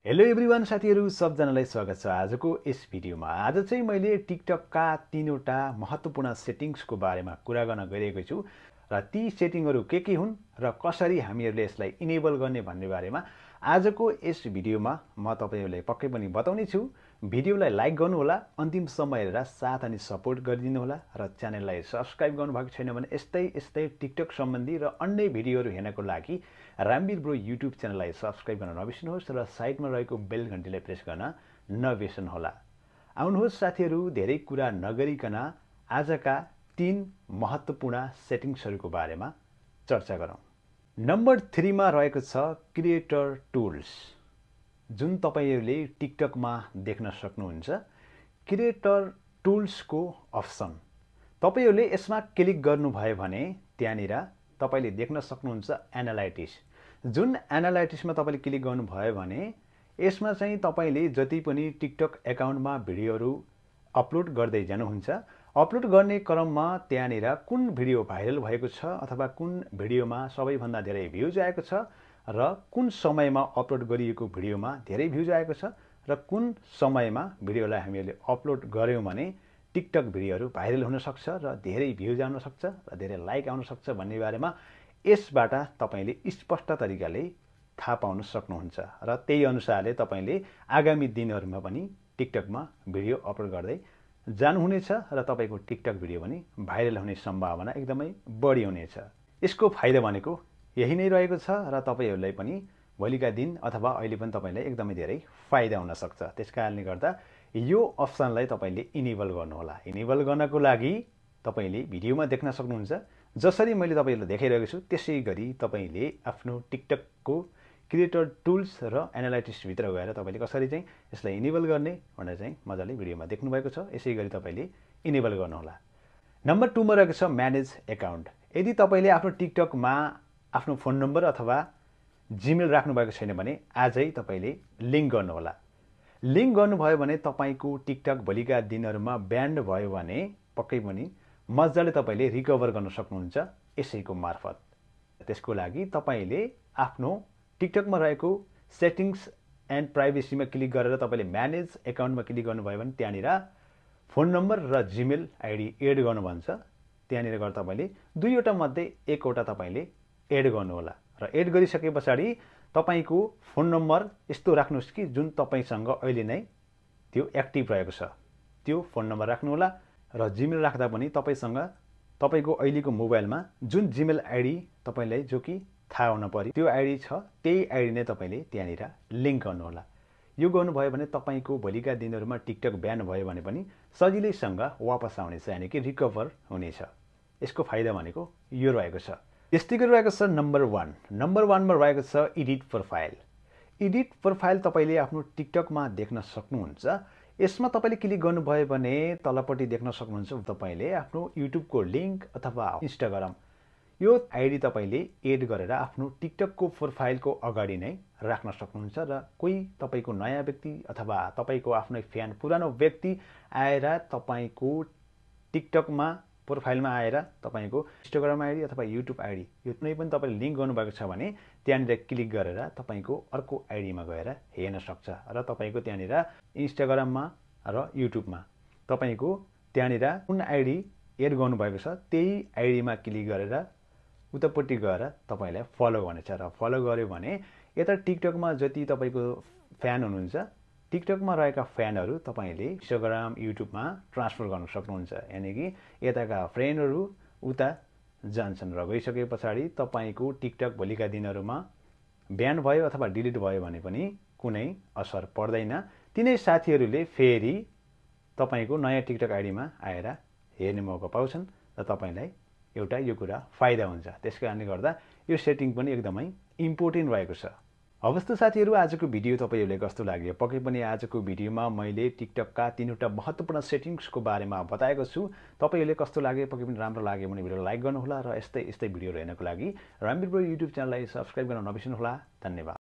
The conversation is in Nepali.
हेलो एभ्रिवान साथीहरु सबजनालाई स्वागत छ आजको यस भिडियोमा। आज चाहिँ मैले टिकटकका तीनवटा महत्त्वपूर्ण सेटिंग्सको बारेमा कुरा गर्न गइरहेको छु र ती सेटिङहरु के हुन् र कसरी हामीहरुले यसलाई इनेबल गर्ने भन्ने बारेमा आजको यस भिडियोमा म तपाईहरुलाई पक्कै पनि बताउने छु। भिडियोलाई लाइक गर्नु होला, अन्तिमसम्म हेरेर साथ अनि सपोर्ट गरिदिनु होला र च्यानललाई सब्स्क्राइब गर्नुभएको छैन भने यस्तै टिकटक सम्बन्धी र अन्य भिडियोहरु हेर्नको लागि RamborBro युट्युब च्यानललाई सब्स्क्राइब गर्न नबिर्सनुहोस् र साइडमा रहेको बेल घण्टीलाई प्रेस गर्न नबिर्सनु होला। आउनुहोस् साथीहरु, धेरै कुरा नगरिकन आजका 3 महत्त्वपूर्ण सेटिंग्सहरुको बारेमा चर्चा गरौँ। नम्बर 3 मा रहेको छ क्रिएटर टुल्स, जुन तपाईहरुले टिकटकमा देख्न सक्नुहुन्छ। क्रिएटर टुल्सको अप्सन तपाईहरुले यसमा क्लिक गर्नुभयो भने त्यहाँनिर तपाईले देख्न सक्नुहुन्छ एनालाइटिक्स। जुन एनालाइटिक्समा तपाईले क्लिक गर्नुभयो भने यसमा चाहिँ तपाईले जति पनि टिकटक एकाउन्टमा भिडियोहरु अपलोड गर्दै जानुहुन्छ, अपलोड गर्ने क्रममा त्यहाँनिर कुन भिडियो भाइरल भएको छ अथवा कुन भिडियोमा सबैभन्दा धेरै भ्युज आएको छ र कुन समयमा अपलोड गरिएको भिडियोमा धेरै भ्युज आएको छ र कुन समयमा भिडियोलाई हामीले अपलोड गर्यौं भने टिकटक भिडियोहरु भाइरल हुन सक्छ र धेरै भ्युज आउन सक्छ र धेरै लाइक आउन सक्छ भन्ने बारेमा यसबाट तपाईले स्पष्ट तरिकाले थाहा पाउन सक्नुहुन्छ र त्यही अनुसारले तपाईले आगामी दिनहरुमा पनि टिकटकमा भिडियो अपलोड गर्दै जानुहुनेछ र तपाईको टिकटक भिडियो पनि भाइरल हुने सम्भावना एकदमै बढी हुनेछ। यसको फाइदा भनेको यही नै रहेको छ र तपाईहरुलाई पनि भोलिका दिन अथवा अहिले पनि तपाईलाई एकदमै धेरै फाइदा हुन सक्छ। त्यसकारणले गर्दा यो अप्सनलाई तपाईले इनेबल गर्नु होला। इनेबल गर्नको लागि तपाईले भिडियोमा देख्न सक्नुहुन्छ, जसरी मैले तपाईहरुलाई देखाइरहेको छु त्यसैगरी तपाईले आफ्नो टिकटकको क्रिएटर टुल्स र एनालाइटिक्स भित्र गएर तपाईले कसरी चाहिँ यसलाई इनेबल गर्ने भनेर चाहिँ मजाले भिडियोमा देख्नु भएको छ। यसैगरी तपाईले इनेबल गर्नु होला। नम्बर 2 मा रहेको छ म्यानेज अकाउन्ट। यदि तपाईले आफ्नो टिकटकमा आफ्नो फोन नम्बर अथवा जीमेल राख्नु भएको छैन भने आजै तपाईले लिंक गर्नु होला। लिंक गर्नुभयो भने तपाईको टिकटक भोलिका दिनहरुमा ब्यान्ड भयो भने पक्कै पनि मजाले तपाईले रिकभर गर्न सक्नुहुन्छ यसैको मार्फत। त्यसको लागि तपाईले आफ्नो टिकटकमा रहेको सेटिंग्स एन्ड प्राइभेसीमा क्लिक गरेर तपाईले म्यानेज अकाउन्टमा क्लिक गर्नुभयो भने त्यहाँनिर फोन नम्बर र जीमेल आईडी एड गर्नु भन्छ। त्यहाँनिर गएर तपाईले दुईवटा मध्ये एकवटा तपाईले एड गर्नु होला र एड गरिसकेपछि तपाईको फोन नम्बर यस्तो राख्नुस् कि जुन तपाईसँग अहिले नै त्यो एक्टिभ रहेको छ, त्यो फोन नम्बर राख्नु होला र जीमेल राख्दा पनि तपाईसँग तपाईको अहिलेको मोबाइलमा जुन जीमेल आईडी तपाईलाई जो कि थाहा हुन पर्यो त्यो आईडी छ, त्यही आईडी नै तपाईले त्यहाँनिर लिंक गर्नु होला। यो गर्नुभयो भने तपाईको भोलिका दिनहरुमा टिकटक ब्यान भयो भने पनि सजिलैसँग वापस आउनेछ, यानी कि रिकभर हुनेछ। यसको फाइदा भनेको यो रहेको छ। त्यस्तै गरी रहेको छ नम्बर 1। नम्बर 1 मा रहेको छ एडिट प्रोफाइल। एडिट प्रोफाइल तपाईले आफ्नो टिकटकमा देख्न सक्नुहुन्छ। यसमा तपाईले क्लिक गर्नुभयो भने तलपट्टि देख्न सक्नुहुन्छ तपाईले आफ्नो युट्युबको लिंक अथवा इन्स्टाग्राम यो आईडी तपाईले एड गरेर आफ्नो टिकटकको प्रोफाइलको अगाडि नै राख्न सक्नुहुन्छ र कोही तपाईको नयाँ व्यक्ति अथवा तपाईको आफ्नै फ्यान पुरानो व्यक्ति आएर तपाईको टिकटकमा प्रोफाइलमा आएर तपाईको इन्स्टाग्राम आईडी अथवा युट्युब आईडी यो कुनै पनि तपाईले लिंक गर्नुभएको छ भने त्यहाँनिर क्लिक गरेर तपाईको अर्को आईडीमा गएर हेर्न सक्छ र तपाईको त्यहाँनिर इन्स्टाग्राममा र युट्युबमा तपाईको त्यहाँनिर कुन आईडी एड गर्नुभएको छ त्यही आईडीमा क्लिक गरेर उतापट्टि गएर तपाईलाई फलो गर्नेछ र फलो गर्यो भने यता टिकटकमा जति तपाईको फ्यान हुनुहुन्छ टिकटकमा रहेका फ्यानहरु तपाईले इन्स्टाग्राम युट्युबमा ट्रान्सफर गर्न सक्नुहुन्छ। यानी कि यताका फ्रेन्डहरु उता जान्छन् र गइसकेपछि तपाईको टिकटक भोलिका दिनहरुमा ब्यान भयो अथवा डिलिट भयो भने पनि कुनै असर पर्दैन। तिनै साथीहरुले फेरि तपाईको नयाँ टिकटक आईडीमा आएर हेर्ने मौका पाउँछन् र तपाईलाई एउटा यो कुरा फाइदा हुन्छ। त्यसकारणले गर्दा यो सेटिङ पनि एकदमै इम्पोर्टेन्ट रहेको छ। अवस्था साथीहरु, आजको भिडियो तपाईहरुलाई कस्तो लाग्यो? पक्कै पनि आजको भिडियोमा मैले टिकटकका तीनवटा महत्त्वपूर्ण सेटिंग्सको बारेमा बताएको छु। तपाईहरुले कस्तो लाग्यो? पक्कै पनि राम्रो लाग्यो भने भिडियोलाई लाइक गर्नु होला र यस्तै भिडियोहरु हेर्नको लागि RamborBro युट्युब च्यानललाई सब्स्क्राइब गर्न नबिर्सनु होला। धन्यवाद।